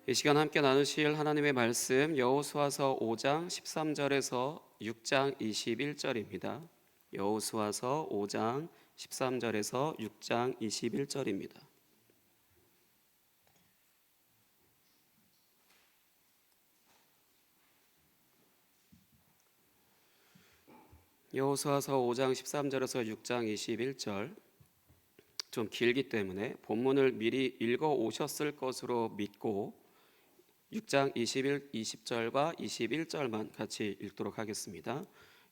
이 시간 함께 나누실 하나님의 말씀 여호수아서 5장 13절에서 6장 21절입니다. 여호수아서 5장 13절에서 6장 21절입니다. 여호수아서 5장 13절에서 6장 21절, 좀 길기 때문에 본문을 미리 읽어 오셨을 것으로 믿고 6장 20절과 21절만 같이 읽도록 하겠습니다.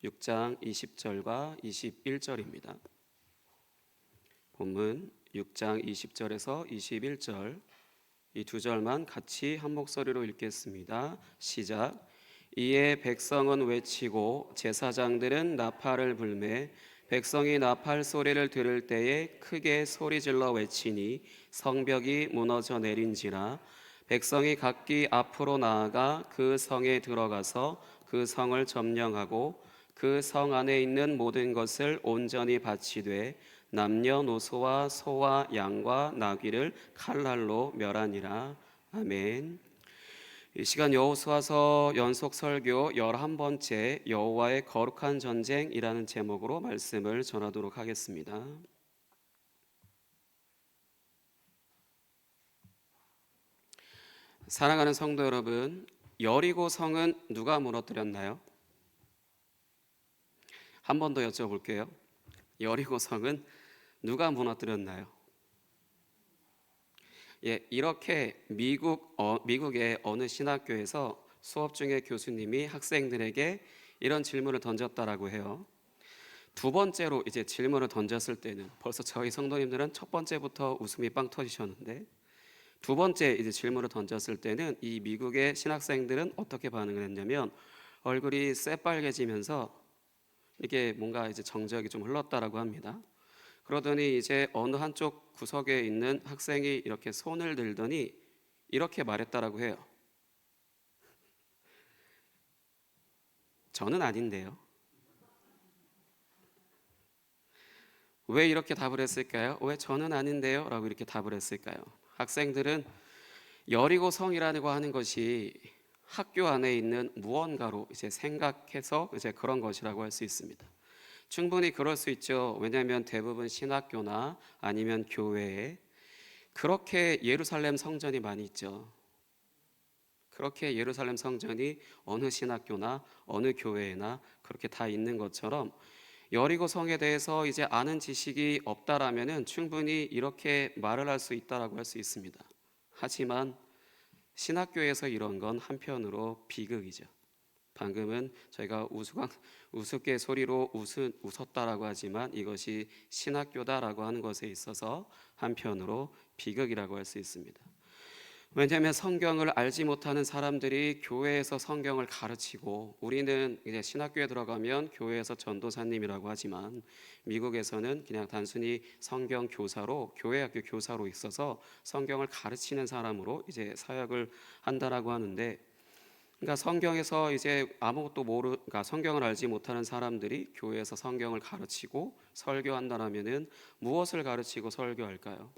6장 20절과 21절입니다. 본문 6장 20절에서 21절, 이 두 절만 같이 한 목소리로 읽겠습니다. 시작. 이에 백성은 외치고 제사장들은 나팔을 불매 백성이 나팔 소리를 들을 때에 크게 소리질러 외치니 성벽이 무너져 내린지라. 백성이 각기 앞으로 나아가 그 성에 들어가서 그 성을 점령하고 그 성 안에 있는 모든 것을 온전히 바치되 남녀노소와 소와 양과 나귀를 칼날로 멸하니라. 아멘. 이 시간 여호수아서 연속 설교 11번째 여호와의 거룩한 전쟁이라는 제목으로 말씀을 전하도록 하겠습니다. 사랑하는 성도 여러분, 여리고 성은 누가 무너뜨렸나요? 한 번 더 여쭤볼게요. 여리고 성은 누가 무너뜨렸나요? 이렇게 미국의 어느 신학교에서 수업 중에 교수님이 학생들에게 이런 질문을 던졌다라고 해요. 두 번째로 이제 질문을 던졌을 때는 벌써 저희 성도님들은 첫 번째부터 웃음이 빵 터지셨는데, 두 번째 이제 질문을 던졌을 때는 이 미국의 신학생들은 어떻게 반응을 했냐면 얼굴이 새빨개지면서 이게 뭔가 이제 정적이 좀 흘렀다라고 합니다. 그러더니 이제 어느 한쪽 구석에 있는 학생이 이렇게 손을 들더니 이렇게 말했다라고 해요. 저는 아닌데요. 왜 이렇게 답을 했을까요? 왜 저는 아닌데요? 라고 이렇게 답을 했을까요? 학생들은 여리고 성이라고 하는 것이 학교 안에 있는 무언가로 이제 생각해서 이제 그런 것이라고 할 수 있습니다. 충분히 그럴 수 있죠. 왜냐하면 대부분 신학교나 아니면 교회에 그렇게 예루살렘 성전이 많이 있죠. 그렇게 예루살렘 성전이 어느 신학교나 어느 교회나 그렇게 다 있는 것처럼 여리고 성에 대해서 이제 아는 지식이 없다라면은 충분히 이렇게 말을 할 수 있다라고 할 수 있습니다. 하지만 신학교에서 이런 건 한편으로 비극이죠. 방금은 저희가 우스갯소리로 웃었다라고 하지만 이것이 신학교다라고 하는 것에 있어서 한편으로 비극이라고 할 수 있습니다. 왜냐하면 성경을 알지 못하는 사람들이 교회에서 성경을 가르치고, 우리는 이제 신학교에 들어가면 교회에서 전도사님이라고 하지만 미국에서는 그냥 단순히 성경 교사로, 교회 학교 교사로 있어서 성경을 가르치는 사람으로 이제 사역을 한다라고 하는데, 그러니까 성경에서 이제 그러니까 성경을 알지 못하는 사람들이 교회에서 성경을 가르치고 설교한다라면은 무엇을 가르치고 설교할까요?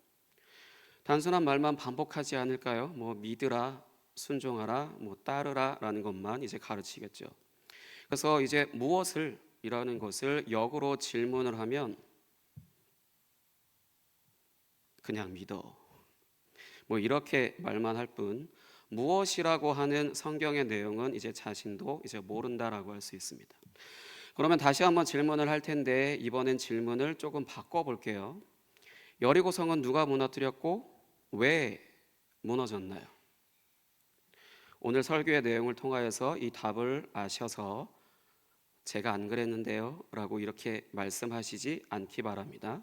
단순한 말만 반복하지 않을까요? 뭐 믿으라, 순종하라, 뭐 따르라라는 것만 이제 가르치겠죠. 그래서 이제 무엇을 이라는 것을 역으로 질문을 하면 그냥 믿어. 뭐 이렇게 말만 할 뿐, 무엇이라고 하는 성경의 내용은 이제 자신도 이제 모른다라고 할 수 있습니다. 그러면 다시 한번 질문을 할 텐데 이번엔 질문을 조금 바꿔 볼게요. 여리고성은 누가 무너뜨렸고 왜 무너졌나요? 오늘 설교의 내용을 통하여서 이 답을 아셔서 제가 안 그랬는데요 라고 이렇게 말씀하시지 않기 바랍니다.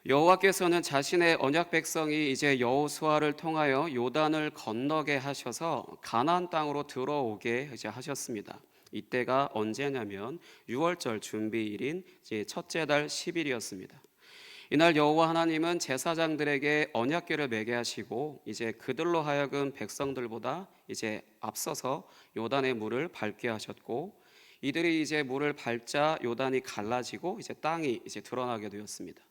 여호와께서는 자신의 언약 백성이 이제 여호수아를 통하여 요단을 건너게 하셔서 가나안 땅으로 들어오게 이제 하셨습니다. 이때가 언제냐면 6월절 준비일인 이제 첫째 달 10일이었습니다. 이날 여호와 하나님은 제사장들에게 언약궤를 매게 하시고 이제 그들로 하여금 백성들보다 이제 앞서서 요단의 물을 밟게 하셨고, 이들이 이제 물을 밟자 요단이 갈라지고 이제 땅이 이제 드러나게 되었습니다.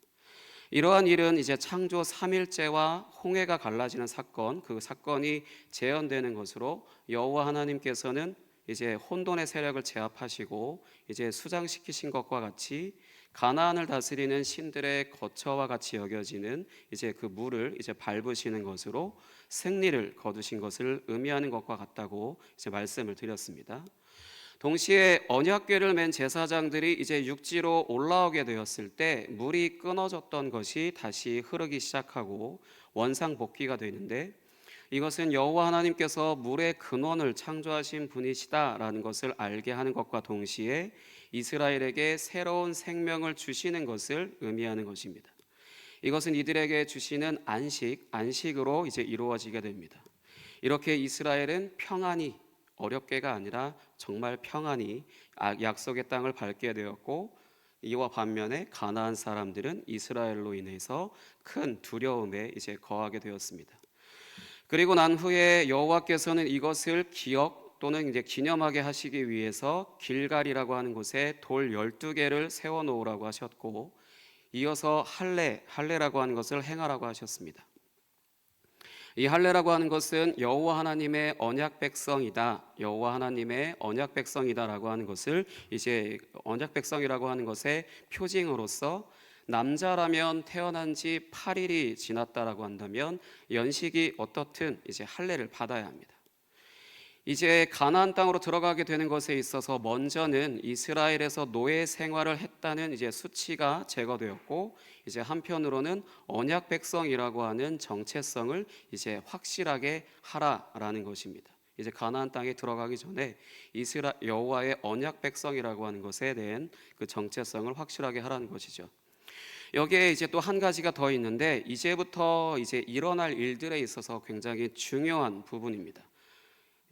이러한 일은 이제 창조 3일째와 홍해가 갈라지는 사건, 그 사건이 재현되는 것으로 여호와 하나님께서는 이제 혼돈의 세력을 제압하시고 이제 수장시키신 것과 같이 가나안을 다스리는 신들의 거처와 같이 여겨지는 이제 그 물을 이제 밟으시는 것으로 승리를 거두신 것을 의미하는 것과 같다고 이제 말씀을 드렸습니다. 동시에 언약궤를 맨 제사장들이 이제 육지로 올라오게 되었을 때 물이 끊어졌던 것이 다시 흐르기 시작하고 원상복귀가 되는데, 이것은 여호와 하나님께서 물의 근원을 창조하신 분이시다라는 것을 알게 하는 것과 동시에 이스라엘에게 새로운 생명을 주시는 것을 의미하는 것입니다. 이것은 이들에게 주시는 안식으로 이제 이루어지게 됩니다. 이렇게 이스라엘은 평안히, 어렵게가 아니라 정말 평안히 약속의 땅을 밟게 되었고, 이와 반면에 가나안 사람들은 이스라엘로 인해서 큰 두려움에 이제 거하게 되었습니다. 그리고 난 후에 여호와께서는 이것을 기억 또는 이제 기념하게 하시기 위해서 길갈이라고 하는 곳에 돌 12개를 세워 놓으라고 하셨고, 이어서 할례라고 하는 것을 행하라고 하셨습니다. 이 할례라고 하는 것은 여호와 하나님의 언약 백성이다, 여호와 하나님의 언약 백성이다라고 하는 것을 이제 언약 백성이라고 하는 것의 표징으로서, 남자라면 태어난 지 8일이 지났다라고 한다면 연식이 어떻든 이제 할례를 받아야 합니다. 이제 가나안 땅으로 들어가게 되는 것에 있어서 먼저는 이스라엘에서 노예 생활을 했다는 이제 수치가 제거되었고, 이제 한편으로는 언약 백성이라고 하는 정체성을 이제 확실하게 하라라는 것입니다. 이제 가나안 땅에 들어가기 전에 여호와의 언약 백성이라고 하는 것에 대한 그 정체성을 확실하게 하라는 것이죠. 여기에 이제 또 한 가지가 더 있는데, 이제부터 이제 일어날 일들에 있어서 굉장히 중요한 부분입니다.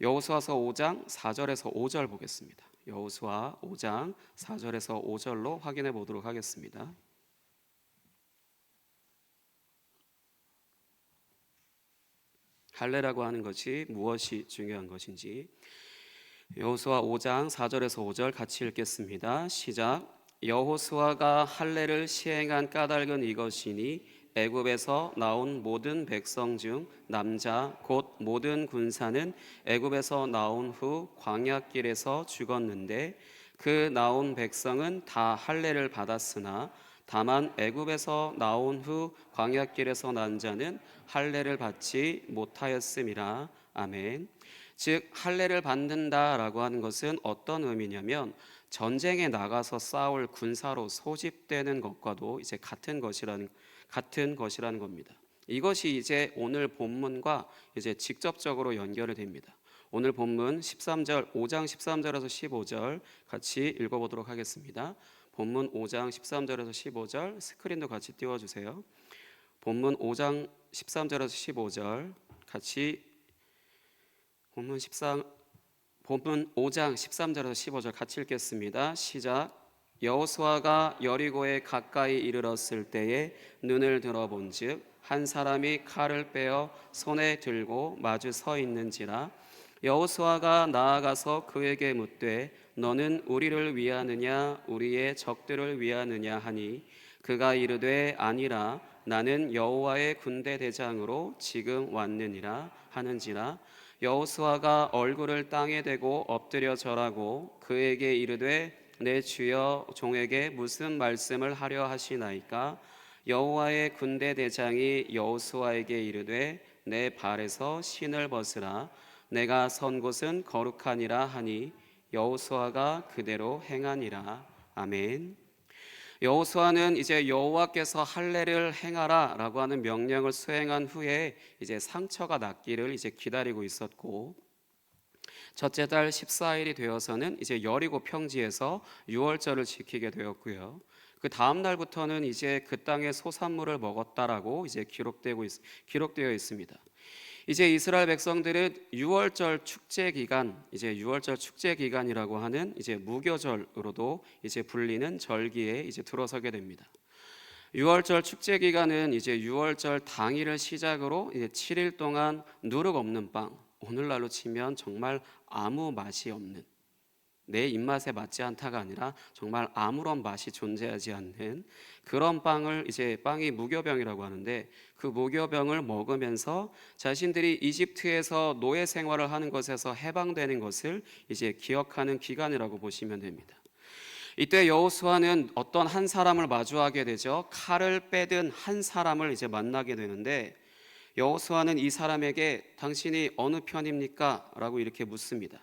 여호수아서 5장 4절에서 5절 보겠습니다. 여호수아 5장 4절에서 5절로 확인해 보도록 하겠습니다. 할례라고 하는 것이 무엇이 중요한 것인지, 여호수아 5장 4절에서 5절 같이 읽겠습니다. 시작. 여호수아가 할례를 시행한 까닭은 이것이니 애굽에서 나온 모든 백성 중 남자 곧 모든 군사는 애굽에서 나온 후 광야길에서 죽었는데, 그 나온 백성은 다 할례를 받았으나 다만 애굽에서 나온 후 광야길에서 난 자는 할례를 받지 못하였음이라. 아멘. 즉 할례를 받는다라고 하는 것은 어떤 의미냐면, 전쟁에 나가서 싸울 군사로 소집되는 것과도 이제 같은 것이라는 겁니다. 이것이 이제 오늘 본문과 이제 직접적으로 연결이 됩니다. 오늘 본문 13절, 5장 13절에서 15절 같이 읽어보도록 하겠습니다. 본문 5장 13절에서 15절 스크린도 같이 띄워주세요. 본문 5장 13절에서 15절 같이 본문 5장 13절에서 15절 같이 읽겠습니다. 시작. 여호수아가 여리고에 가까이 이르렀을 때에 눈을 들어본즉 한 사람이 칼을 빼어 손에 들고 마주 서 있는지라. 여호수아가 나아가서 그에게 묻되 너는 우리를 위하느냐 우리의 적들을 위하느냐 하니, 그가 이르되 아니라 나는 여호와의 군대 대장으로 지금 왔느니라 하는지라. 여호수아가 얼굴을 땅에 대고 엎드려 절하고 그에게 이르되 내 주여 종에게 무슨 말씀을 하려 하시나이까. 여호와의 군대 대장이 여호수아에게 이르되 내 발에서 신을 벗으라. 내가 선 곳은 거룩하니라 하니 여호수아가 그대로 행하니라. 아멘. 여호수아는 이제 여호와께서 할례를 행하라라고 하는 명령을 수행한 후에 이제 상처가 낫기를 이제 기다리고 있었고, 첫째 달 14일이 되어서는 이제 여리고 평지에서 유월절을 지키게 되었고요. 그 다음 날부터는 이제 그 땅의 소산물을 먹었다라고 이제 기록되어 있습니다. 이제 이스라엘 백성들은 유월절 축제 기간이라고 하는 이제 무교절으로도 이제 불리는 절기에 이제 들어서게 됩니다. 유월절 축제 기간은 이제 유월절 당일을 시작으로 이제 7일 동안 누룩 없는 빵, 오늘날로 치면 정말 아무 맛이 없는 내 입맛에 맞지 않다가 아니라 정말 아무런 맛이 존재하지 않는 그런 빵이 무교병이라고 하는데, 그 무교병을 먹으면서 자신들이 이집트에서 노예 생활을 하는 것에서 해방되는 것을 이제 기억하는 기간이라고 보시면 됩니다. 이때 여호수아는 어떤 한 사람을 마주하게 되죠. 칼을 빼든 한 사람을 이제 만나게 되는데, 여호수아는 이 사람에게 당신이 어느 편입니까? 라고 이렇게 묻습니다.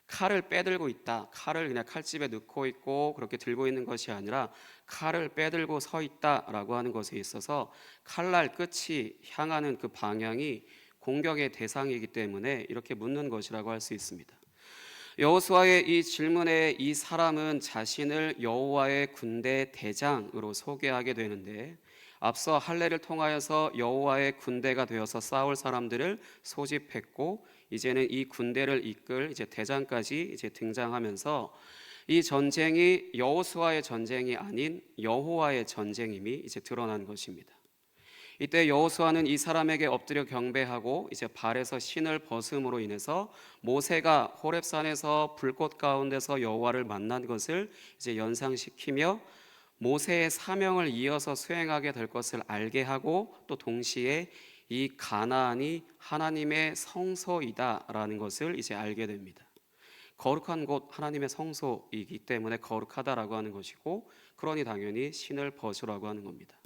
칼을 빼들고 있다. 칼을 그냥 칼집에 넣고 있고 그렇게 들고 있는 것이 아니라 칼을 빼들고 서 있다라고 하는 것에 있어서 칼날 끝이 향하는 그 방향이 공격의 대상이기 때문에 이렇게 묻는 것이라고 할 수 있습니다. 여호수아의 이 질문에 이 사람은 자신을 여호와의 군대 대장으로 소개하게 되는데, 앞서 할례를 통하여서 여호와의 군대가 되어서 싸울 사람들을 소집했고, 이제는 이 군대를 이끌 이제 대장까지 이제 등장하면서 이 전쟁이 여호수아의 전쟁이 아닌 여호와의 전쟁임이 이제 드러난 것입니다. 이때 여호수아는 이 사람에게 엎드려 경배하고 이제 발에서 신을 벗음으로 인해서 모세가 호렙산에서 불꽃 가운데서 여호와를 만난 것을 이제 연상시키며 모세의 사명을 이어서 수행하게 될 것을 알게 하고, 또 동시에 이 가나안이 하나님의 성소이다라는 것을 이제 알게 됩니다. 거룩한 곳 하나님의 성소이기 때문에 거룩하다라고 하는 것이고, 그러니 당연히 신을 벗으라고 하는 겁니다.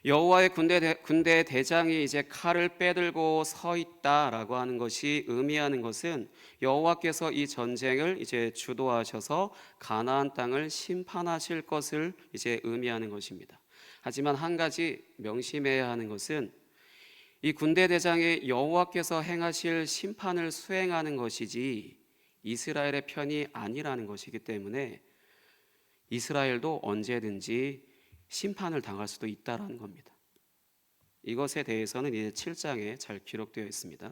여호와의 군대 대장이 이제 칼을 빼들고 서 있다라고 하는 것이 의미하는 것은 여호와께서 이 전쟁을 이제 주도하셔서 가나안 땅을 심판하실 것을 이제 의미하는 것입니다. 하지만 한 가지 명심해야 하는 것은 이 군대 대장이 여호와께서 행하실 심판을 수행하는 것이지 이스라엘의 편이 아니라는 것이기 때문에 이스라엘도 언제든지 심판을 당할 수도 있다라는 겁니다. 이것에 대해서는 이제 7장에 잘 기록되어 있습니다.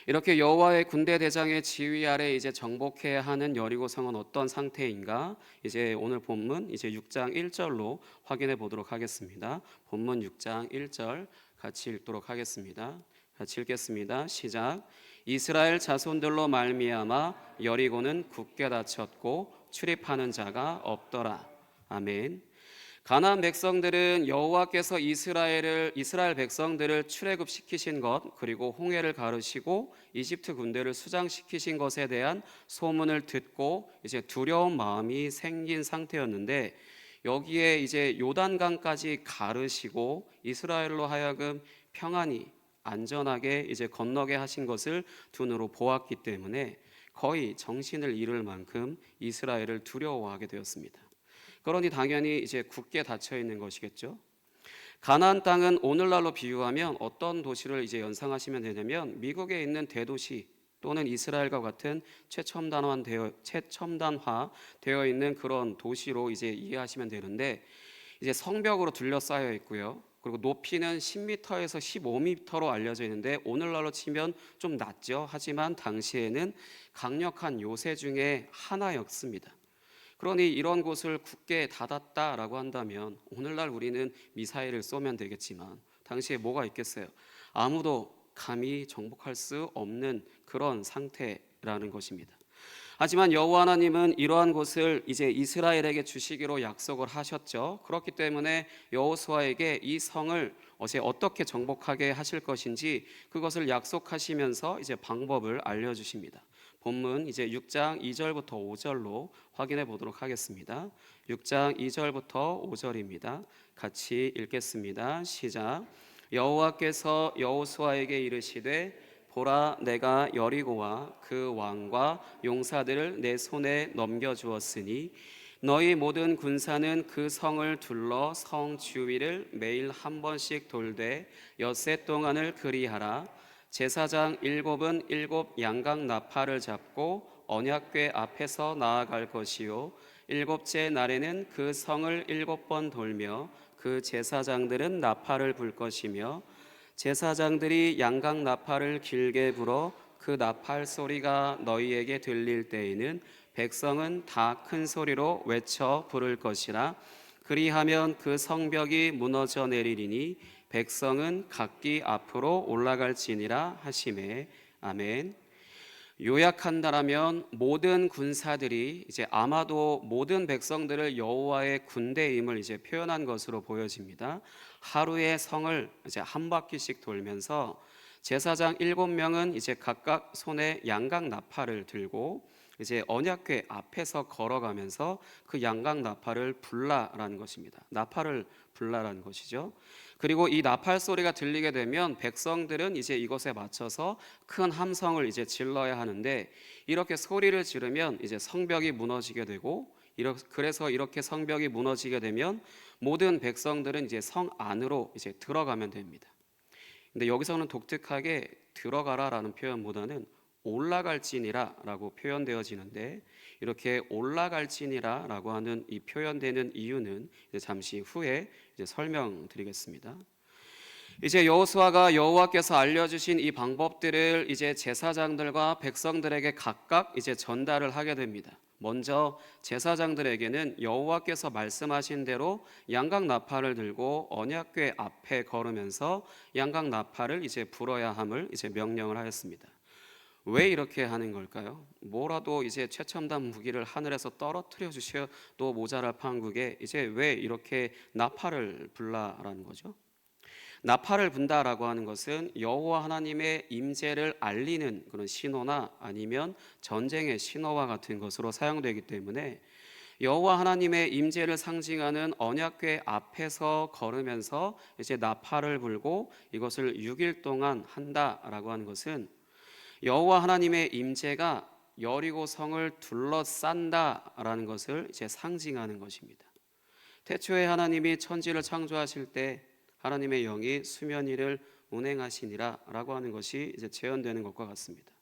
이렇게 여호와의 군대 대장의 지휘 아래 이제 정복해야 하는 여리고성은 어떤 상태인가? 이제 오늘 본문 이제 6장 1절로 확인해 보도록 하겠습니다. 본문 6장 1절 같이 읽도록 하겠습니다. 같이 읽겠습니다. 시작. 이스라엘 자손들로 말미암아 여리고는 굳게 닫혔고 출입하는 자가 없더라. 아멘. 가나안 백성들은 여호와께서 이스라엘 백성들을 출애굽시키신 것, 그리고 홍해를 가르시고 이집트 군대를 수장시키신 것에 대한 소문을 듣고 이제 두려운 마음이 생긴 상태였는데, 여기에 이제 요단강까지 가르시고 이스라엘로 하여금 평안히 안전하게 이제 건너게 하신 것을 두 눈으로 보았기 때문에 거의 정신을 잃을 만큼 이스라엘을 두려워하게 되었습니다. 그러니 당연히 이제 굳게 닫혀 있는 것이겠죠. 가나안 땅은 오늘날로 비유하면 어떤 도시를 이제 연상하시면 되냐면, 미국에 있는 대도시 또는 이스라엘과 같은 최첨단화되어 있는 그런 도시로 이제 이해하시면 되는데, 이제 성벽으로 둘러싸여 있고요. 그리고 높이는 10m에서 15m로 알려져 있는데, 오늘날로 치면 좀 낮죠. 하지만 당시에는 강력한 요새 중에 하나였습니다. 그러니 이런 곳을 굳게 닫았다라고 한다면 오늘날 우리는 미사일을 쏘면 되겠지만 당시에 뭐가 있겠어요? 아무도 감히 정복할 수 없는 그런 상태라는 것입니다. 하지만 여호와 하나님은 이러한 곳을 이제 이스라엘에게 주시기로 약속을 하셨죠. 그렇기 때문에 여호수아에게 이 성을 어떻게 정복하게 하실 것인지 그것을 약속하시면서 이제 방법을 알려주십니다. 본문 이제 6장 2절부터 5절로 확인해 보도록 하겠습니다. 6장 2절부터 5절입니다. 같이 읽겠습니다. 시작. 여호와께서 여호수아에게 이르시되 보라, 내가 여리고와 그 왕과 용사들을 내 손에 넘겨주었으니 너희 모든 군사는 그 성을 둘러 성 주위를 매일 한 번씩 돌되 엿새 동안을 그리하라. 제사장 7은 7 양각 나팔을 잡고 언약궤 앞에서 나아갈 것이요 7째 날에는 그 성을 7번 돌며 그 제사장들은 나팔을 불 것이며, 제사장들이 양각 나팔을 길게 불어 그 나팔 소리가 너희에게 들릴 때에는 백성은 다 큰 소리로 외쳐 부를 것이라. 그리하면 그 성벽이 무너져 내리리니 백성은 각기 앞으로 올라갈지니라 하시매. 아멘. 요약한다라면 모든 군사들이 이제 아마도 모든 백성들을 여호와의 군대임을 이제 표현한 것으로 보여집니다. 하루에 성을 이제 한 바퀴씩 돌면서 제사장 7명은 이제 각각 손에 양각 나팔을 들고 이제 언약궤 앞에서 걸어가면서 그 양각 나팔을 불라라는 것입니다. 나팔을 불라라는 것이죠. 그리고 이 나팔 소리가 들리게 되면 백성들은 이제 이것에 맞춰서 큰 함성을 이제 질러야 하는데, 이렇게 소리를 지르면 이제 성벽이 무너지게 되고, 그래서 이렇게 성벽이 무너지게 되면 모든 백성들은 이제 성 안으로 이제 들어가면 됩니다. 근데 여기서는 독특하게 들어가라라는 표현보다는 올라갈지니라라고 표현되어지는데, 이렇게 올라갈지니라라고 하는 이 표현되는 이유는 이제 잠시 후에 이제 설명드리겠습니다. 이제 여호수아가 여호와께서 알려주신 이 방법들을 이제 제사장들과 백성들에게 각각 이제 전달을 하게 됩니다. 먼저 제사장들에게는 여호와께서 말씀하신 대로 양각 나팔을 들고 언약궤 앞에 걸으면서 양각 나팔을 이제 불어야 함을 이제 명령을 하였습니다. 왜 이렇게 하는 걸까요? 뭐라도 이제 최첨단 무기를 하늘에서 떨어뜨려 주셔도 모자랄 판국에 이제 왜 이렇게 나팔을 불라라는 거죠? 나팔을 분다라고 하는 것은 여호와 하나님의 임재를 알리는 그런 신호나 아니면 전쟁의 신호와 같은 것으로 사용되기 때문에, 여호와 하나님의 임재를 상징하는 언약궤 앞에서 걸으면서 이제 나팔을 불고 이것을 6일 동안 한다라고 하는 것은 여호와 하나님의 임재가 여리고 성을 둘러싼다라는 것을 이제 상징하는 것입니다. 태초에 하나님이 천지를 창조하실 때 하나님의 영이 수면 위를 운행하시니라라고 하는 것이 이제 재현되는 것과 같습니다.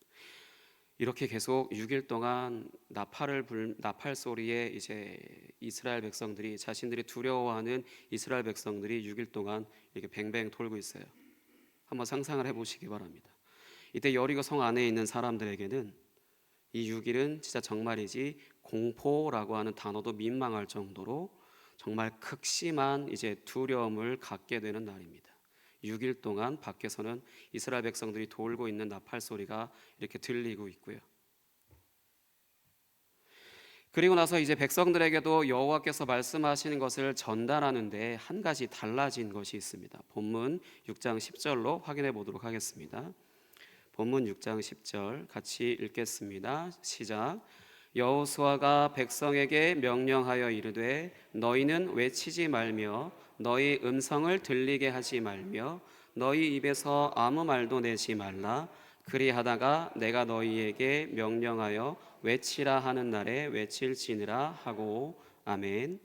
이렇게 계속 6일 동안 나팔 소리에 이제 이스라엘 백성들이, 자신들이 두려워하는 이스라엘 백성들이 6일 동안 이렇게 뱅뱅 돌고 있어요. 한번 상상을 해보시기 바랍니다. 이때 여리고 성 안에 있는 사람들에게는 이 6일은 진짜 정말이지 공포라고 하는 단어도 민망할 정도로 정말 극심한 이제 두려움을 갖게 되는 날입니다. 6일 동안 밖에서는 이스라엘 백성들이 돌고 있는 나팔 소리가 이렇게 들리고 있고요. 그리고 나서 이제 백성들에게도 여호와께서 말씀하시는 것을 전달하는데 한 가지 달라진 것이 있습니다. 본문 6장 10절로 확인해 보도록 하겠습니다. 본문 6장 10절 같이 읽겠습니다. 시작. 여호수아가 백성에게 명령하여 이르되 너희는 외치지 말며 너희 음성을 들리게 하지 말며 너희 입에서 아무 말도 내지 말라. 그리하다가 내가 너희에게 명령하여 외치라 하는 날에 외칠지니라 하고. 아멘.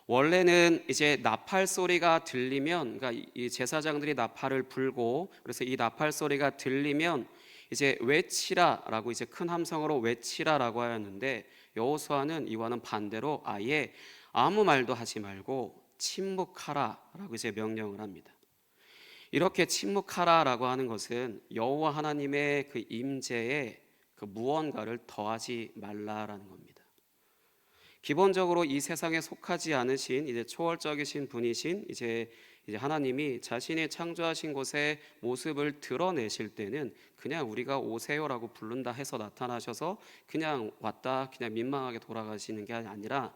원래는 이제 나팔 소리가 들리면, 그러니까 이 제사장들이 나팔을 불고, 그래서 이 나팔 소리가 들리면 이제 외치라라고, 이제 큰 함성으로 외치라라고 하였는데, 여호수아는 이와는 반대로 아예 아무 말도 하지 말고 침묵하라라고 이제 명령을 합니다. 이렇게 침묵하라라고 하는 것은 여호와 하나님의 그 임재에 그 무언가를 더하지 말라라는 겁니다. 기본적으로 이 세상에 속하지 않으신 이제 초월적이신 분이신 이제 하나님이 자신이 창조하신 곳의 모습을 드러내실 때는 그냥 우리가 오세요라고 부른다 해서 나타나셔서 그냥 왔다 그냥 민망하게 돌아가시는 게 아니라,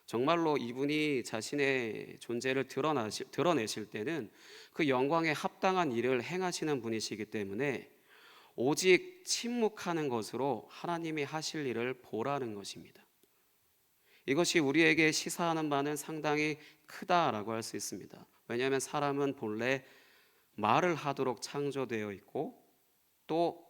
정말로 이분이 자신의 존재를 드러내실 때는 그 영광에 합당한 일을 행하시는 분이시기 때문에 오직 침묵하는 것으로 하나님이 하실 일을 보라는 것입니다. 이것이 우리에게 시사하는 바는 상당히 크다라고 할 수 있습니다. 왜냐하면 사람은 본래 말을 하도록 창조되어 있고, 또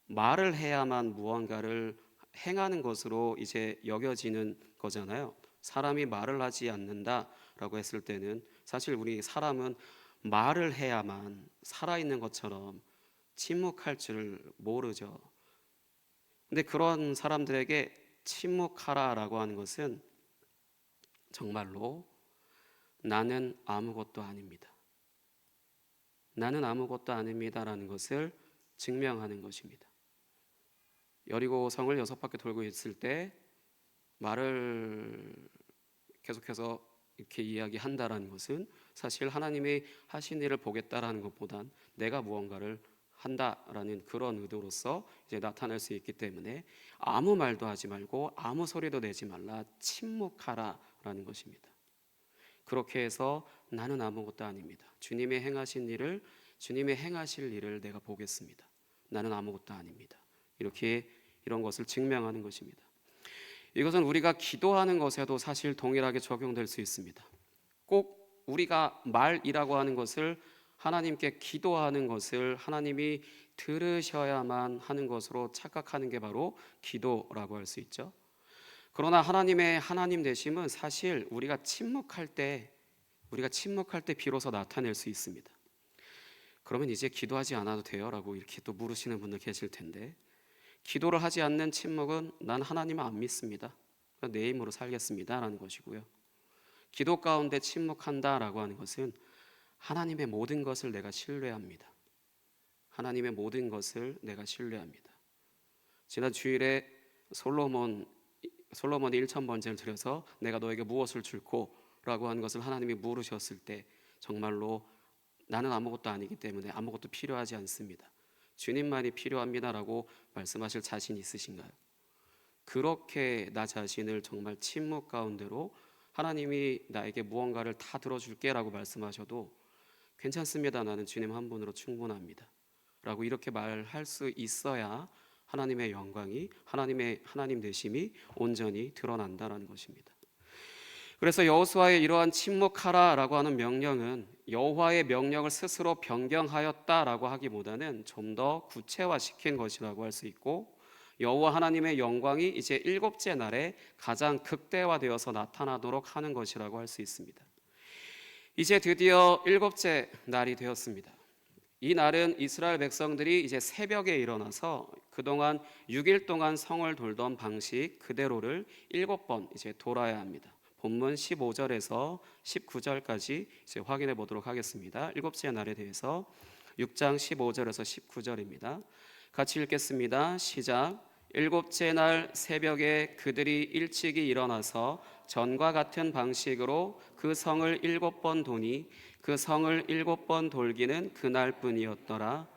말을 해야만 무언가를 행하는 것으로 이제 여겨지는 거잖아요. 사람이 말을 하지 않는다라고 했을 때는 사실 우리 사람은 말을 해야만 살아있는 것처럼 침묵할 줄 모르죠. 근데 그런 사람들에게 침묵하라라고 하는 것은 정말로 나는 아무것도 아닙니다. 나는 아무것도 아닙니다라는 것을 증명하는 것입니다. 여리고 성을 6바퀴 돌고 있을 때 말을 계속해서 이렇게 이야기한다라는 것은 사실 하나님이 하신 일을 보겠다라는 것보단 내가 무언가를 한다라는 그런 의도로서 이제 나타날 수 있기 때문에 아무 말도 하지 말고 아무 소리도 내지 말라, 침묵하라라는 것입니다. 그렇게 해서 나는 아무것도 아닙니다. 주님의 행하신 일을, 주님의 행하실 일을 내가 보겠습니다. 나는 아무것도 아닙니다. 이렇게 이런 것을 증명하는 것입니다. 이것은 우리가 기도하는 것에도 사실 동일하게 적용될 수 있습니다. 꼭 우리가 말이라고 하는 것을, 하나님께 기도하는 것을 하나님이 들으셔야만 하는 것으로 착각하는 게 바로 기도라고 할 수 있죠. 그러나 하나님의 하나님 되심은 사실 우리가 침묵할 때 비로소 나타낼 수 있습니다. 그러면 이제 기도하지 않아도 돼요? 라고 이렇게 또 물으시는 분들 계실 텐데, 기도를 하지 않는 침묵은 난 하나님을 안 믿습니다, 내 힘으로 살겠습니다 라는 것이고요. 기도 가운데 침묵한다라고 하는 것은 하나님의 모든 것을 내가 신뢰합니다. 하나님의 모든 것을 내가 신뢰합니다. 지난 주일에 솔로몬이 1,000번제를 드려서 내가 너에게 무엇을 줄꼬? 라고 하는 것을 하나님이 물으셨을 때 정말로 나는 아무것도 아니기 때문에 아무것도 필요하지 않습니다, 주님만이 필요합니다 라고 말씀하실 자신 있으신가요? 그렇게 나 자신을 정말 침묵 가운데로 하나님이 나에게 무언가를 다 들어줄게 라고 말씀하셔도 괜찮습니다, 나는 주님 한 분으로 충분합니다 라고 이렇게 말할 수 있어야 하나님의 영광이, 하나님 되심이 온전히 드러난다라는 것입니다. 그래서 여호수아의 이러한 침묵하라라고 하는 명령은 여호와의 명령을 스스로 변경하였다라고 하기보다는 좀 더 구체화시킨 것이라고 할 수 있고, 여호와 하나님의 영광이 이제 일곱째 날에 가장 극대화되어서 나타나도록 하는 것이라고 할 수 있습니다. 이제 드디어 일곱째 날이 되었습니다. 이 날은 이스라엘 백성들이 이제 새벽에 일어나서 그동안 6일 동안 성을 돌던 방식 그대로를 7번 이제 돌아야 합니다. 본문 15절에서 19절까지 이제 확인해 보도록 하겠습니다. 일곱째 날에 대해서 6장 15절에서 19절입니다. 같이 읽겠습니다. 시작. 일곱째 날 새벽에 그들이 일찍이 일어나서 전과 같은 방식으로 그 성을 7번 도니 그 성을 7번 돌기는 그날뿐이었더라.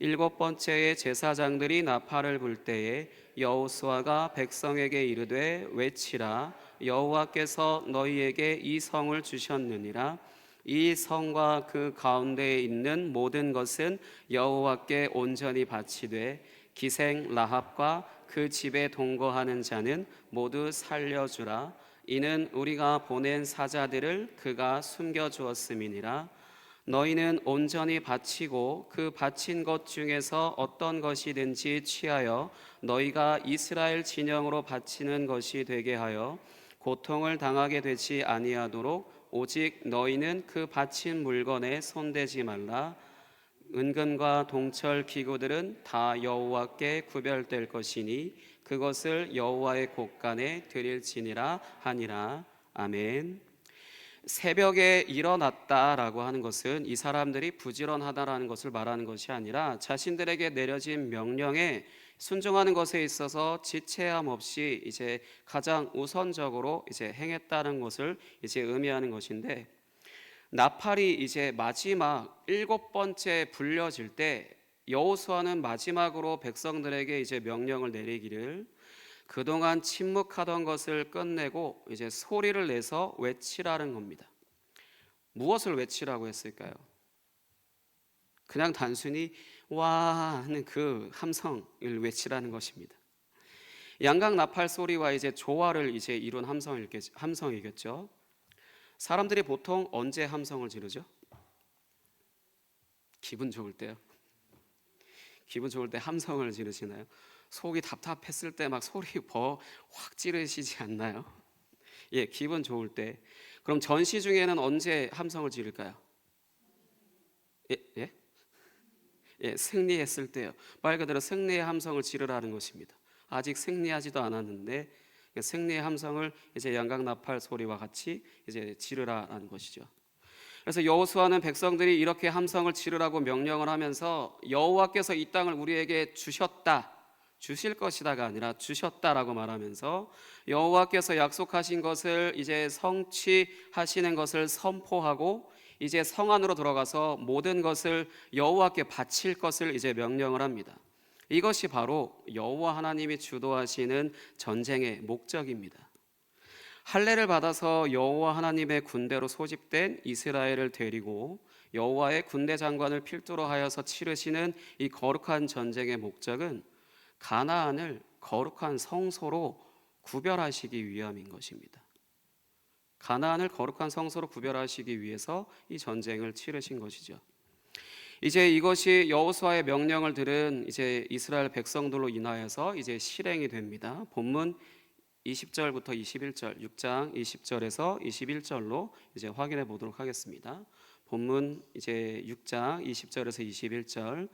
7번째에 제사장들이 나팔을 불 때에 여호수아가 백성에게 이르되 외치라. 여호와께서 너희에게 이 성을 주셨느니라. 이 성과 그 가운데에 있는 모든 것은 여호와께 온전히 바치되 기생 라합과 그 집에 동거하는 자는 모두 살려주라. 이는 우리가 보낸 사자들을 그가 숨겨주었음이니라. 너희는 온전히 바치고 그 바친 것 중에서 어떤 것이든지 취하여 너희가 이스라엘 진영으로 바치는 것이 되게 하여 고통을 당하게 되지 아니하도록 오직 너희는 그 바친 물건에 손대지 말라. 은금과 동철 기구들은 다 여호와께 구별될 것이니 그것을 여호와의 곳간에 드릴지니라 하니라. 아멘. 새벽에 일어났다라고 하는 것은 이 사람들이 부지런하다라는 것을 말하는 것이 아니라 자신들에게 내려진 명령에 순종하는 것에 있어서 지체함 없이 이제 가장 우선적으로 이제 행했다는 것을 이제 의미하는 것인데, 나팔이 이제 마지막 7번째 불려질 때 여호수아는 마지막으로 백성들에게 이제 명령을 내리기를 그동안 침묵하던 것을 끝내고 이제 소리를 내서 외치라는 겁니다. 무엇을 외치라고 했을까요? 그냥 단순히 와 하는 그 함성을 외치라는 것입니다. 양각 나팔 소리와 이제 조화를 이제 이룬 함성이겠죠. 사람들이 보통 언제 함성을 지르죠? 기분 좋을 때요. 기분 좋을 때 함성을 지르시나요? 속이 답답했을 때 막 소리 확 지르시지 않나요? 예, 기분 좋을 때. 그럼 전시 중에는 언제 함성을 지를까요? 예? 예, 승리했을 때요. 말 그대로 승리의 함성을 지르라는 것입니다. 아직 승리하지도 않았는데 승리의 함성을 이제 양각 나팔 소리와 같이 이제 지르라는 것이죠. 그래서 여호수아는 백성들이 이렇게 함성을 지르라고 명령을 하면서 여호와께서 이 땅을 우리에게 주셨다, 주실 것이다가 아니라 주셨다라고 말하면서 여호와께서 약속하신 것을 이제 성취하시는 것을 선포하고 이제 성 안으로 들어가서 모든 것을 여호와께 바칠 것을 이제 명령을 합니다. 이것이 바로 여호와 하나님이 주도하시는 전쟁의 목적입니다. 할례를 받아서 여호와 하나님의 군대로 소집된 이스라엘을 데리고 여호와의 군대 장관을 필두로 하여서 치르시는 이 거룩한 전쟁의 목적은 가나안을 거룩한 성소로 구별하시기 위함인 것입니다. 가나안을 거룩한 성소로 구별하시기 위해서 이 전쟁을 치르신 것이죠. 이제 이것이 여호수아의 명령을 들은 이제 이스라엘 백성들로 인하여서 이제 실행이 됩니다. 본문 20절부터 21절, 6장 20절에서 21절로 이제 확인해 보도록 하겠습니다. 본문 이제 6장 20절에서 21절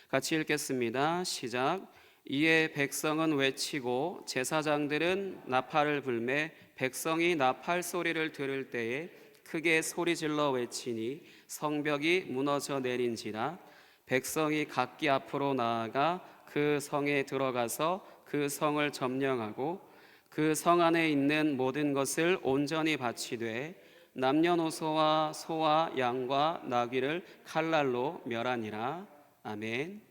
같이 읽겠습니다. 시작. 이에 백성은 외치고 제사장들은 나팔을 불매 백성이 나팔 소리를 들을 때에 크게 소리질러 외치니 성벽이 무너져 내린지라. 백성이 각기 앞으로 나아가 그 성에 들어가서 그 성을 점령하고 그 성 안에 있는 모든 것을 온전히 바치되 남녀노소와 소와 양과 나귀를 칼날로 멸하니라. 아멘.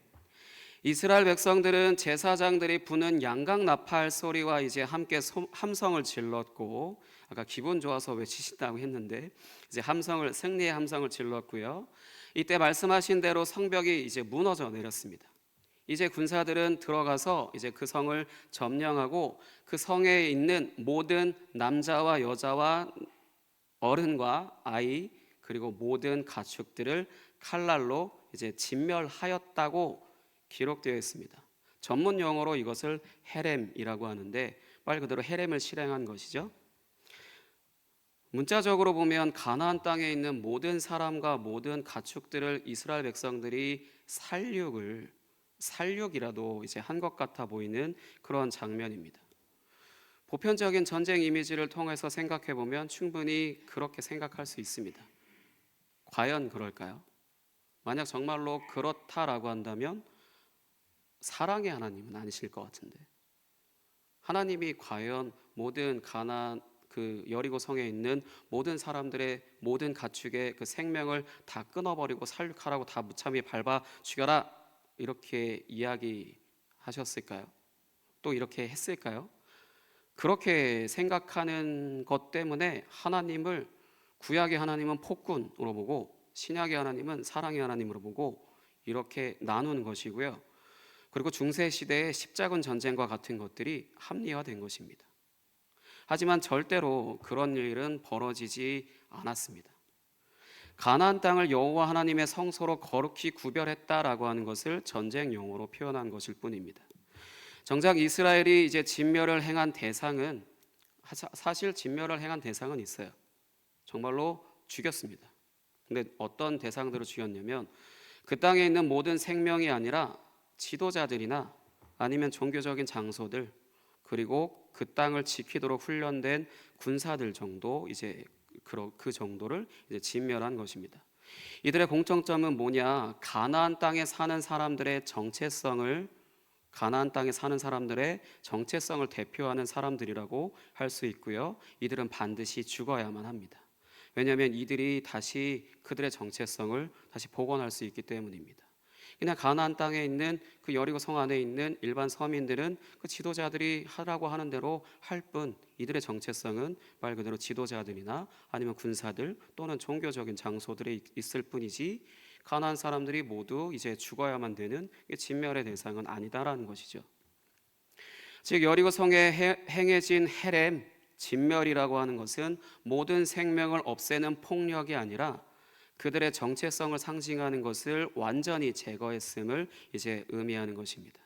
이스라엘 백성들은 제사장들이 부는 양각 나팔 소리와 이제 함께 함성을 질렀고, 아까 기분 좋아서 외치신다고 했는데 이제 승리의 함성을 질렀고요. 이때 말씀하신 대로 성벽이 이제 무너져 내렸습니다. 이제 군사들은 들어가서 이제 그 성을 점령하고 그 성에 있는 모든 남자와 여자와 어른과 아이 그리고 모든 가축들을 칼날로 이제 진멸하였다고 기록되어 있습니다. 전문 용어로 이것을 헤렘이라고 하는데 말 그대로 헤렘을 실행한 것이죠. 문자적으로 보면 가나안 땅에 있는 모든 사람과 모든 가축들을 이스라엘 백성들이 살육이라도 이제 한 것 같아 보이는 그런 장면입니다. 보편적인 전쟁 이미지를 통해서 생각해 보면 충분히 그렇게 생각할 수 있습니다. 과연 그럴까요? 만약 정말로 그렇다라고 한다면 사랑의 하나님은 아니실 것 같은데, 하나님이 과연 모든 가나안 그 여리고 성에 있는 모든 사람들의 모든 가축의 그 생명을 다 끊어버리고 살육하라고 다 무참히 밟아 죽여라 이렇게 이야기하셨을까요? 또 이렇게 했을까요? 그렇게 생각하는 것 때문에 하나님을 구약의 하나님은 폭군으로 보고 신약의 하나님은 사랑의 하나님으로 보고 이렇게 나누는 것이고요. 그리고 중세 시대의 십자군 전쟁과 같은 것들이 합리화된 것입니다. 하지만 절대로 그런 일은 벌어지지 않았습니다. 가나안 땅을 여호와 하나님의 성소로 거룩히 구별했다라고 하는 것을 전쟁 용어로 표현한 것일 뿐입니다. 정작 이스라엘이 이제 진멸을 행한 대상은 사실 진멸을 행한 대상은 있어요. 정말로 죽였습니다. 근데 어떤 대상들을 죽였냐면 그 땅에 있는 모든 생명이 아니라 지도자들이나 아니면 종교적인 장소들 그리고 그 땅을 지키도록 훈련된 군사들 정도 이제 그 정도를 이제 진멸한 것입니다. 이들의 공통점은 뭐냐? 가나안 땅에 사는 사람들의 정체성을 대표하는 사람들이라고 할 수 있고요. 이들은 반드시 죽어야만 합니다. 왜냐하면 이들이 다시 그들의 정체성을 다시 복원할 수 있기 때문입니다. 그냥 가나안 땅에 있는 그 여리고 성 안에 있는 일반 서민들은 그 지도자들이 하라고 하는 대로 할 뿐, 이들의 정체성은 말 그대로 지도자들이나 아니면 군사들 또는 종교적인 장소들에 있을 뿐이지 가나안 사람들이 모두 이제 죽어야만 되는 진멸의 대상은 아니다라는 것이죠. 즉 여리고 성에 행해진 헤렘 진멸이라고 하는 것은 모든 생명을 없애는 폭력이 아니라 그들의 정체성을 상징하는 것을 완전히 제거했음을 이제 의미하는 것입니다.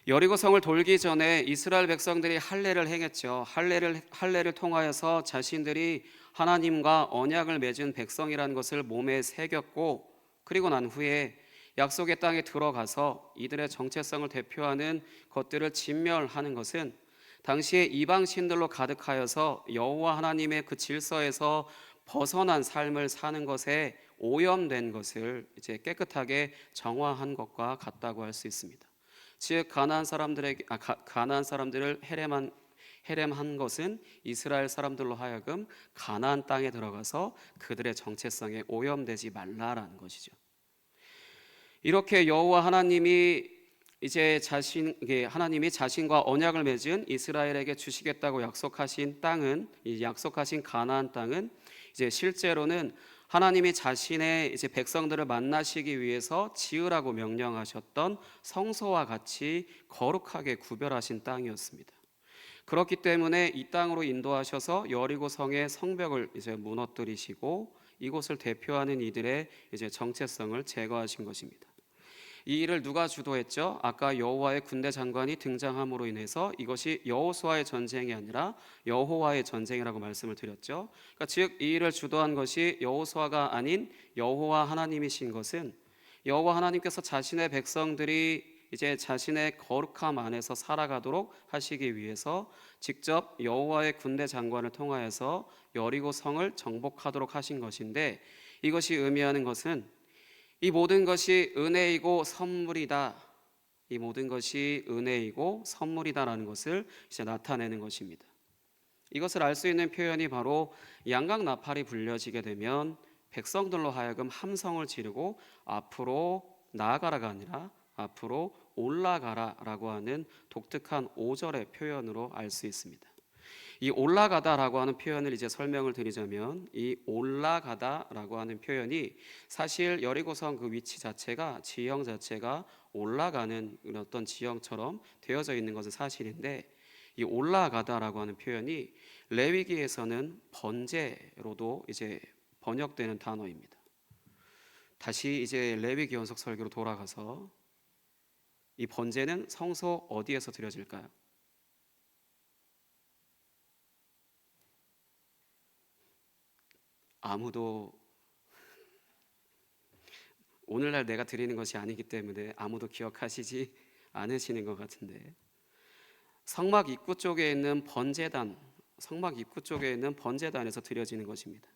여리고 성을 돌기 전에 이스라엘 백성들이 할례를 행했죠. 할례를 통하여서 자신들이 하나님과 언약을 맺은 백성이라는 것을 몸에 새겼고, 그리고 난 후에 약속의 땅에 들어가서 이들의 정체성을 대표하는 것들을 진멸하는 것은 당시에 이방 신들로 가득하여서 여호와 하나님의 그 질서에서 벗어난 삶을 사는 것에 오염된 것을 이제 깨끗하게 정화한 것과 같다고 할 수 있습니다. 즉 가나안 사람들을 헤렘한 것은 이스라엘 사람들로 하여금 가나안 땅에 들어가서 그들의 정체성에 오염되지 말라라는 것이죠. 이렇게 여호와 하나님이 하나님이 자신과 언약을 맺은 이스라엘에게 주시겠다고 약속하신 땅은, 이 약속하신 가나안 땅은 이제 실제로는 하나님이 자신의 이제 백성들을 만나시기 위해서 지으라고 명령하셨던 성소와 같이 거룩하게 구별하신 땅이었습니다. 그렇기 때문에 이 땅으로 인도하셔서 여리고 성의 성벽을 이제 무너뜨리시고 이곳을 대표하는 이들의 이제 정체성을 제거하신 것입니다. 이 일을 누가 주도했죠? 아까 여호와의 군대 장관이 등장함으로 인해서 이것이 여호수아의 전쟁이 아니라 여호와의 전쟁이라고 말씀을 드렸죠. 그러니까 즉 이 일을 주도한 것이 여호수아가 아닌 여호와 하나님이신 것은, 여호와 하나님께서 자신의 백성들이 이제 자신의 거룩함 안에서 살아가도록 하시기 위해서 직접 여호와의 군대 장관을 통하여서 여리고 성을 정복하도록 하신 것인데, 이것이 의미하는 것은 이 모든 것이 은혜이고 선물이다. 이 모든 것이 은혜이고 선물이다라는 것을 이제 나타내는 것입니다. 이것을 알 수 있는 표현이 바로 양각 나팔이 불려지게 되면 백성들로 하여금 함성을 지르고 앞으로 나아가라가 아니라 앞으로 올라가라라고 하는 독특한 5절의 표현으로 알 수 있습니다. 이 올라가다라고 하는 표현을 이제 설명을 드리자면, 이 올라가다라고 하는 표현이 사실 여리고성 그 위치 자체가, 지형 자체가 올라가는 어떤 지형처럼 되어져 있는 것은 사실인데, 이 올라가다라고 하는 표현이 레위기에서는 번제로도 이제 번역되는 단어입니다. 다시 이제 레위기 연속 설교로 돌아가서 이 번제는 성소 어디에서 드려질까요? 아무도, 오늘날 내가 드리는 것이 아니기 때문에 아무도 기억하시지 않으시는 것 같은데, 성막 입구 쪽에 있는 번제단, 성막 입구 쪽에 있는 번제단에서 드려지는 것입니다.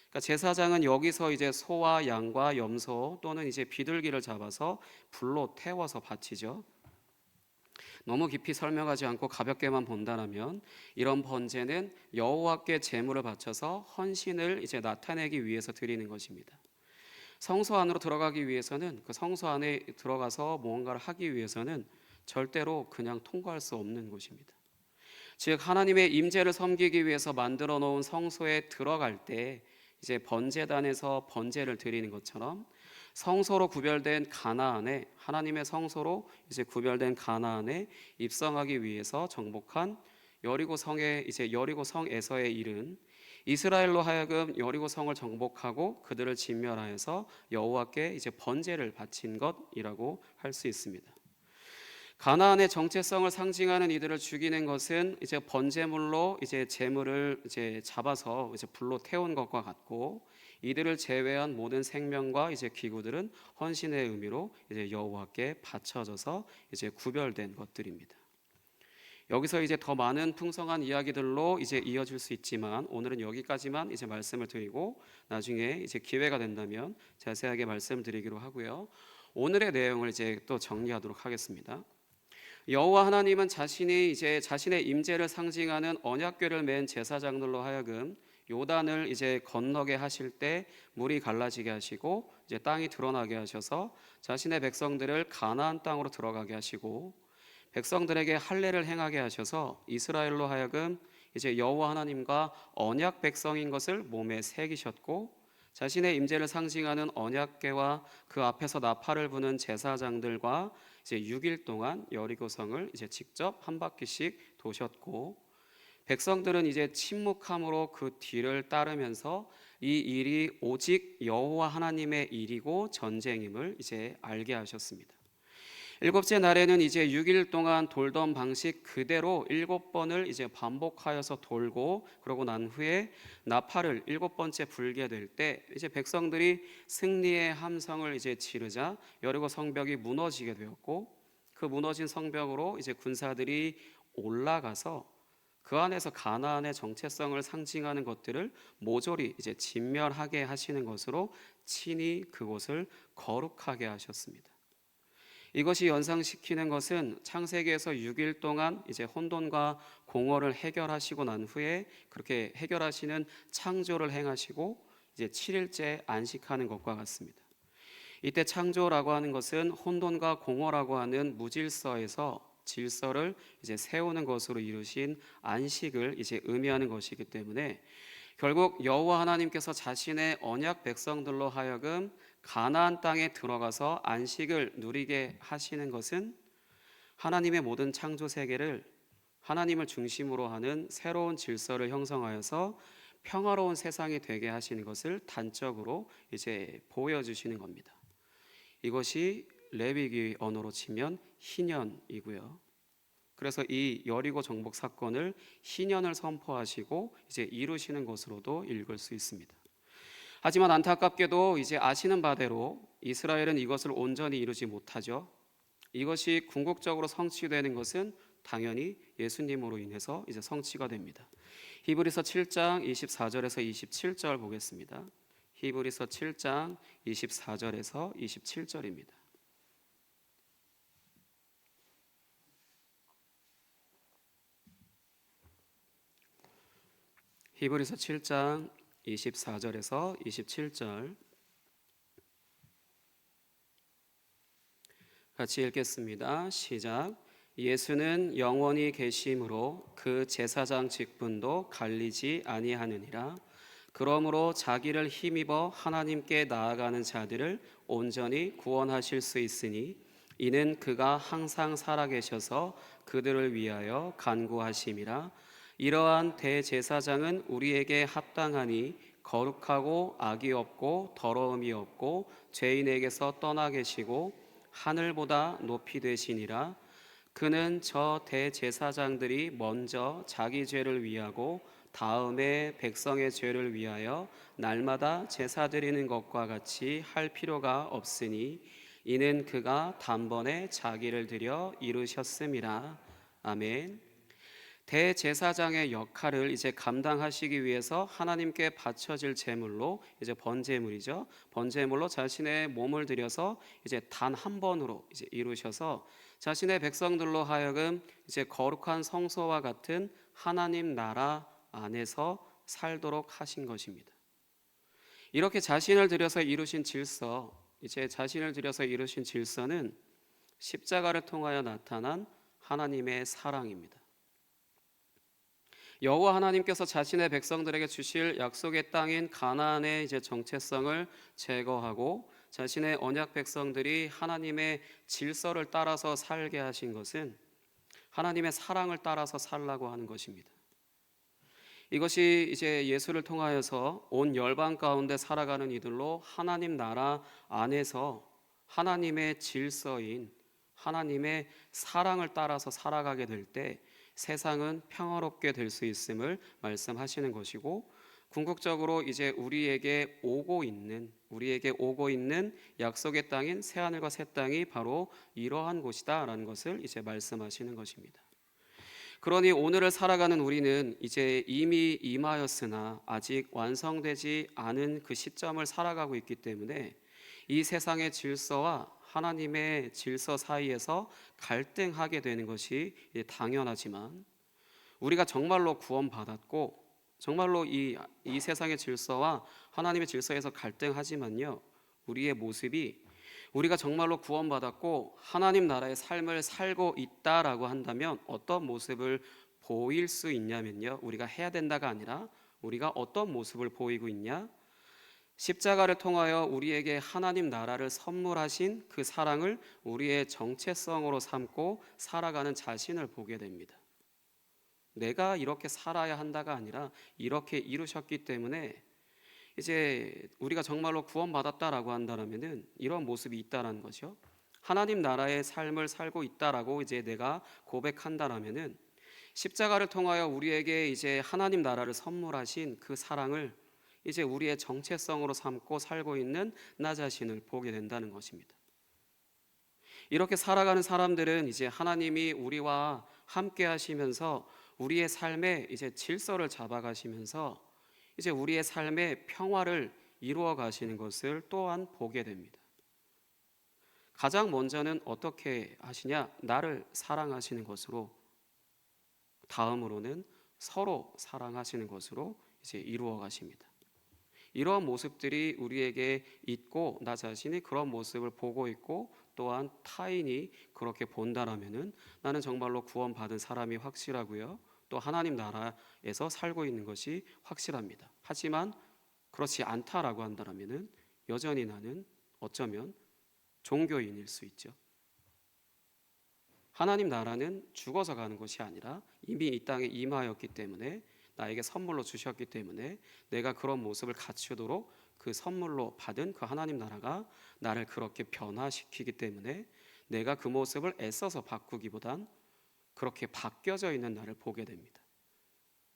그러니까 제사장은 여기서 이제 소와 양과 염소 또는 이제 비둘기를 잡아서 불로 태워서 바치죠. 너무 깊이 설명하지 않고 가볍게만 본다면 이런 번제는 여호와께 제물을 바쳐서 헌신을 이제 나타내기 위해서 드리는 것입니다. 성소 안으로 들어가기 위해서는, 그 성소 안에 들어가서 무언가를 하기 위해서는 절대로 그냥 통과할 수 없는 곳입니다. 즉 하나님의 임재를 섬기기 위해서 만들어 놓은 성소에 들어갈 때 이제 번제단에서 번제를 드리는 것처럼 성소로 구별된 가나안에, 하나님의 성소로 이제 구별된 가나안에 입성하기 위해서 정복한 여리고 성의 이제 여리고 성에서의 일은 이스라엘로 하여금 여리고 성을 정복하고 그들을 진멸하여서 여호와께 이제 번제를 바친 것이라고 할 수 있습니다. 가나안의 정체성을 상징하는 이들을 죽이는 것은 이제 번제물로 이제 제물을 이제 잡아서 이제 불로 태운 것과 같고, 이들을 제외한 모든 생명과 이제 기구들은 헌신의 의미로 이제 여호와께 바쳐져서 이제 구별된 것들입니다. 여기서 이제 더 많은 풍성한 이야기들로 이제 이어질 수 있지만 오늘은 여기까지만 이제 말씀을 드리고 나중에 이제 기회가 된다면 자세하게 말씀드리기로 하고요. 오늘의 내용을 이제 또 정리하도록 하겠습니다. 여호와 하나님은 자신이 이제 자신의 임재를 상징하는 언약궤를 맨 제사장들로 하여금 요단을 이제 건너게 하실 때 물이 갈라지게 하시고 이제 땅이 드러나게 하셔서 자신의 백성들을 가나안 땅으로 들어가게 하시고 백성들에게 할례를 행하게 하셔서 이스라엘로 하여금 이제 여호와 하나님과 언약 백성인 것을 몸에 새기셨고, 자신의 임재를 상징하는 언약궤와 그 앞에서 나팔을 부는 제사장들과 이제 6일 동안 여리고성을 이제 직접 한 바퀴씩 도셨고, 백성들은 이제 침묵함으로 그 뒤를 따르면서 이 일이 오직 여호와 하나님의 일이고 전쟁임을 이제 알게 하셨습니다. 일곱째 날에는 이제 6일 동안 돌던 방식 그대로 7번을 이제 반복하여서 돌고, 그러고 난 후에 나팔을 7번째 불게 될 때 이제 백성들이 승리의 함성을 이제 지르자 여리고 성벽이 무너지게 되었고, 그 무너진 성벽으로 이제 군사들이 올라가서 그 안에서 가나안의 정체성을 상징하는 것들을 모조리 이제 진멸하게 하시는 것으로 친히 그곳을 거룩하게 하셨습니다. 이것이 연상시키는 것은 창세기에서 6일 동안 이제 혼돈과 공허를 해결하시고 난 후에 그렇게 해결하시는 창조를 행하시고 이제 7일째 안식하는 것과 같습니다. 이때 창조라고 하는 것은 혼돈과 공허라고 하는 무질서에서 질서를 이제 세우는 것으로 이루신 안식을 이제 의미하는 것이기 때문에 결국 여호와 하나님께서 자신의 언약 백성들로 하여금 가나안 땅에 들어가서 안식을 누리게 하시는 것은 하나님의 모든 창조 세계를 하나님을 중심으로 하는 새로운 질서를 형성하여서 평화로운 세상이 되게 하시는 것을 단적으로 이제 보여주시는 겁니다. 이것이 레위기 언어로 치면 희년이고요. 그래서 이 여리고 정복 사건을 희년을 선포하시고 이제 이루시는 것으로도 읽을 수 있습니다. 하지만 안타깝게도 이제 아시는 바대로 이스라엘은 이것을 온전히 이루지 못하죠. 이것이 궁극적으로 성취되는 것은 당연히 예수님으로 인해서 이제 성취가 됩니다. 히브리서 7장 24절에서 27절 보겠습니다. 히브리서 7장 24절에서 27절입니다. 히브리서 7장 24절에서 27절 같이 읽겠습니다. 시작. 예수는 영원히 계심으로 그 제사장 직분도 갈리지 아니하느니라. 그러므로 자기를 힘입어 하나님께 나아가는 자들을 온전히 구원하실 수 있으니 이는 그가 항상 살아계셔서 그들을 위하여 간구하심이라. 이러한 대제사장은 우리에게 합당하니 거룩하고 악이 없고 더러움이 없고 죄인에게서 떠나 계시고 하늘보다 높이 되시니라. 그는 저 대제사장들이 먼저 자기 죄를 위하고 다음에 백성의 죄를 위하여 날마다 제사 드리는 것과 같이 할 필요가 없으니 이는 그가 단번에 자기를 드려 이루셨음이라. 아멘. 대제사장의 역할을 이제 감당하시기 위해서 하나님께 바쳐질 제물로 이제 번제물이죠. 번제물로 자신의 몸을 드려서 이제 단 한 번으로 이제 이루셔서 자신의 백성들로 하여금 이제 거룩한 성소와 같은 하나님 나라 안에서 살도록 하신 것입니다. 이렇게 자신을 들여서 이루신 질서, 이제 자신을 들여서 이루신 질서는 십자가를 통하여 나타난 하나님의 사랑입니다. 여호와 하나님께서 자신의 백성들에게 주실 약속의 땅인 가나안의 이제 정체성을 제거하고 자신의 언약 백성들이 하나님의 질서를 따라서 살게 하신 것은 하나님의 사랑을 따라서 살라고 하는 것입니다. 이것이 이제 예수를 통하여서 온 열방 가운데 살아가는 이들로 하나님 나라 안에서 하나님의 질서인 하나님의 사랑을 따라서 살아가게 될 때 세상은 평화롭게 될 수 있음을 말씀하시는 것이고, 궁극적으로 이제 우리에게 오고 있는 약속의 땅인 새 하늘과 새 땅이 바로 이러한 곳이다라는 것을 이제 말씀하시는 것입니다. 그러니 오늘을 살아가는 우리는 이제 이미 임하였으나 아직 완성되지 않은 그 시점을 살아가고 있기 때문에 이 세상의 질서와 하나님의 질서 사이에서 갈등하게 되는 것이 당연하지만, 우리가 정말로 구원받았고 정말로 이 세상의 질서와 하나님의 질서에서 갈등하지만요, 우리의 모습이 우리가 정말로 구원받았고 하나님 나라의 삶을 살고 있다라고 한다면 어떤 모습을 보일 수 있냐면요, 우리가 해야 된다가 아니라 우리가 어떤 모습을 보이고 있냐, 십자가를 통하여 우리에게 하나님 나라를 선물하신 그 사랑을 우리의 정체성으로 삼고 살아가는 자신을 보게 됩니다. 내가 이렇게 살아야 한다가 아니라 이렇게 이루셨기 때문에 이제 우리가 정말로 구원받았다라고 한다면은 이런 모습이 있다라는 거죠. 하나님 나라의 삶을 살고 있다라고 이제 내가 고백한다라면은 십자가를 통하여 우리에게 이제 하나님 나라를 선물하신 그 사랑을 이제 우리의 정체성으로 삼고 살고 있는 나 자신을 보게 된다는 것입니다. 이렇게 살아가는 사람들은 이제 하나님이 우리와 함께 하시면서 우리의 삶에 이제 질서를 잡아가시면서 이제 우리의 삶의 평화를 이루어 가시는 것을 또한 보게 됩니다. 가장 먼저는 어떻게 하시냐? 나를 사랑하시는 것으로, 다음으로는 서로 사랑하시는 것으로 이제 이루어 가십니다. 이러한 모습들이 우리에게 있고 나 자신이 그런 모습을 보고 있고 또한 타인이 그렇게 본다라면은 나는 정말로 구원받은 사람이 확실하고요. 또 하나님 나라에서 살고 있는 것이 확실합니다. 하지만 그렇지 않다라고 한다라면은 여전히 나는 어쩌면 종교인일 수 있죠. 하나님 나라는 죽어서 가는 것이 아니라 이미 이 땅에 임하였기 때문에, 나에게 선물로 주셨기 때문에 내가 그런 모습을 갖추도록 그 선물로 받은 그 하나님 나라가 나를 그렇게 변화시키기 때문에 내가 그 모습을 애써서 바꾸기보단 그렇게 바뀌어져 있는 나를 보게 됩니다.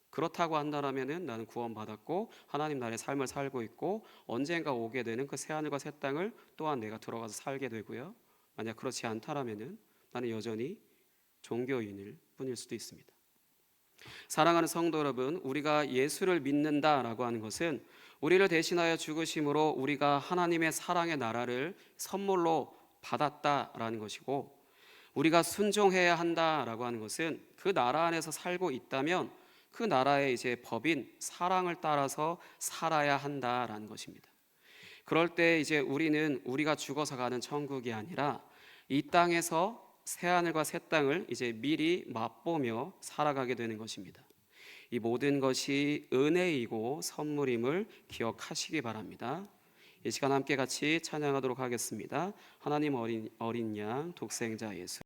그렇다고 한다면은 나는 구원받았고 하나님 나라의 삶을 살고 있고 언젠가 오게 되는 그 새하늘과 새 땅을 또한 내가 들어가서 살게 되고요. 만약 그렇지 않다라면은 나는 여전히 종교인일 뿐일 수도 있습니다. 사랑하는 성도 여러분, 우리가 예수를 믿는다라고 하는 것은 우리를 대신하여 죽으심으로 우리가 하나님의 사랑의 나라를 선물로 받았다라는 것이고, 우리가 순종해야 한다라고 하는 것은 그 나라 안에서 살고 있다면 그 나라의 이제 법인 사랑을 따라서 살아야 한다라는 것입니다. 그럴 때 이제 우리는 우리가 죽어서 가는 천국이 아니라 이 땅에서 새 하늘과 새 땅을 이제 미리 맛보며 살아가게 되는 것입니다. 이 모든 것이 은혜이고 선물임을 기억하시기 바랍니다. 이 시간 함께 같이 찬양하도록 하겠습니다. 하나님 어린 양 독생자 예수.